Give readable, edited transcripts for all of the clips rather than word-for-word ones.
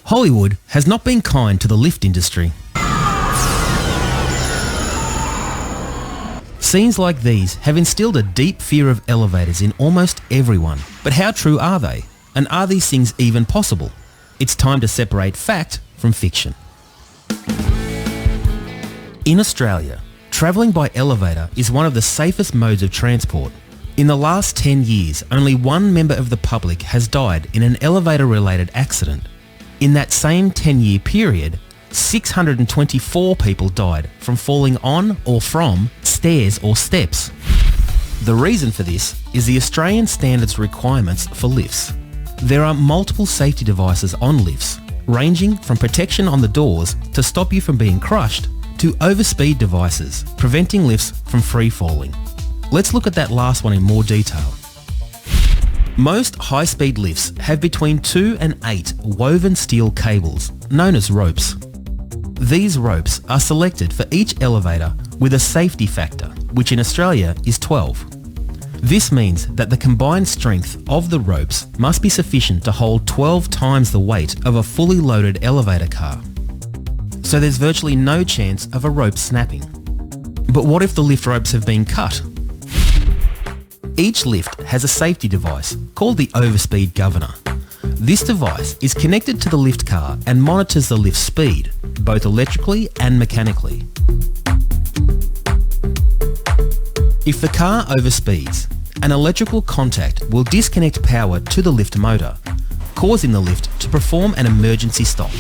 Hollywood has not been kind to the lift industry. Scenes like these have instilled a deep fear of elevators in almost everyone. But how true are they? And are these things even possible? It's time to separate fact from fiction. In Australia, travelling by elevator is one of the safest modes of transport. In the last 10 years, only one member of the public has died in an elevator-related accident. In that same 10-year period, 624 people died from falling on or from stairs or steps. The reason for this is the Australian standards requirements for lifts. There are multiple safety devices on lifts, ranging from protection on the doors to stop you from being crushed to overspeed devices, preventing lifts from free falling. Let's look at that last one in more detail. Most high-speed lifts have between 2 and 8 woven steel cables, known as ropes. These ropes are selected for each elevator with a safety factor, which in Australia is 12. This means that the combined strength of the ropes must be sufficient to hold 12 times the weight of a fully loaded elevator car. So there's virtually no chance of a rope snapping. But what if the lift ropes have been cut? Each lift has a safety device called the overspeed governor. This device is connected to the lift car and monitors the lift speed, both electrically and mechanically. If the car overspeeds, an electrical contact will disconnect power to the lift motor, causing the lift to perform an emergency stop.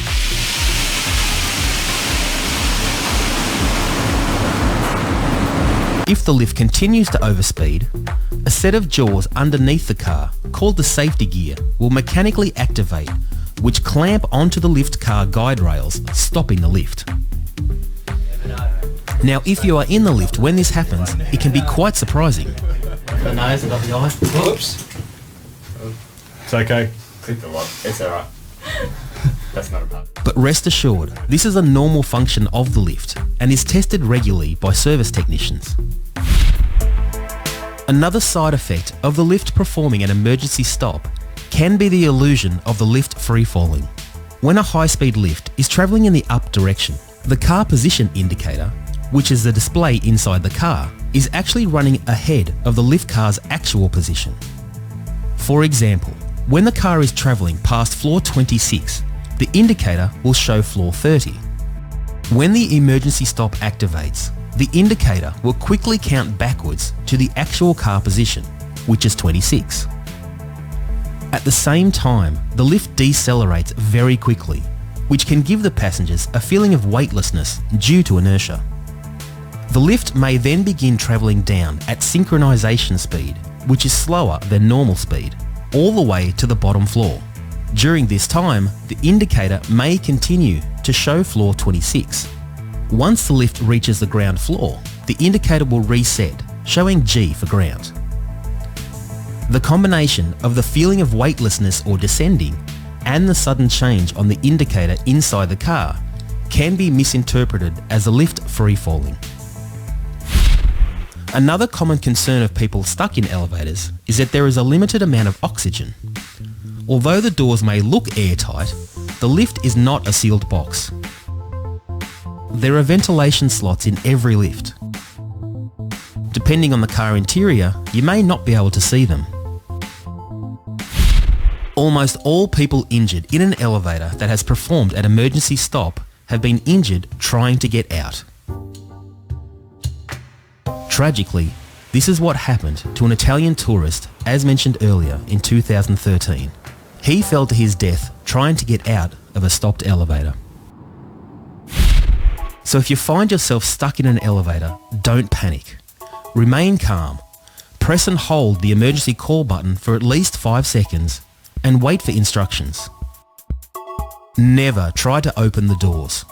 If the lift continues to overspeed, a set of jaws underneath the car, called the safety gear, will mechanically activate, which clamp onto the lift car guide rails, stopping the lift. Now, if you are in the lift when this happens, it can be quite surprising. The nose, I got the eye. Whoops. It's okay. Click the lock. It's alright. That's not a problem. But rest assured, this is a normal function of the lift and is tested regularly by service technicians. Another side effect of the lift performing an emergency stop can be the illusion of the lift free-falling. When a high-speed lift is travelling in the up direction, the car position indicator, which is the display inside the car, is actually running ahead of the lift car's actual position. For example, when the car is travelling past floor 26, the indicator will show floor 30. When the emergency stop activates, the indicator will quickly count backwards to the actual car position, which is 26. At the same time, the lift decelerates very quickly, which can give the passengers a feeling of weightlessness due to inertia. The lift may then begin travelling down at synchronization speed, which is slower than normal speed, all the way to the bottom floor. During this time, the indicator may continue to show floor 26. Once the lift reaches the ground floor, the indicator will reset, showing G for ground. The combination of the feeling of weightlessness or descending and the sudden change on the indicator inside the car can be misinterpreted as a lift free-falling. Another common concern of people stuck in elevators is that there is a limited amount of oxygen. Although the doors may look airtight, the lift is not a sealed box. There are ventilation slots in every lift. Depending on the car interior, you may not be able to see them. Almost all people injured in an elevator that has performed an emergency stop have been injured trying to get out. Tragically, this is what happened to an Italian tourist, as mentioned earlier, in 2013. He fell to his death trying to get out of a stopped elevator. So if you find yourself stuck in an elevator, don't panic. Remain calm. Press and hold the emergency call button for at least 5 seconds and wait for instructions. Never try to open the doors.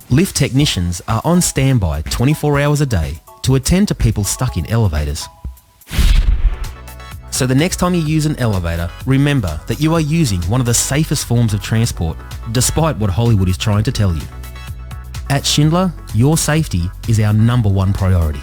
Lift technicians are on standby 24 hours a day to attend to people stuck in elevators. So the next time you use an elevator, remember that you are using one of the safest forms of transport, despite what Hollywood is trying to tell you. At Shindler, your safety is our #1 priority.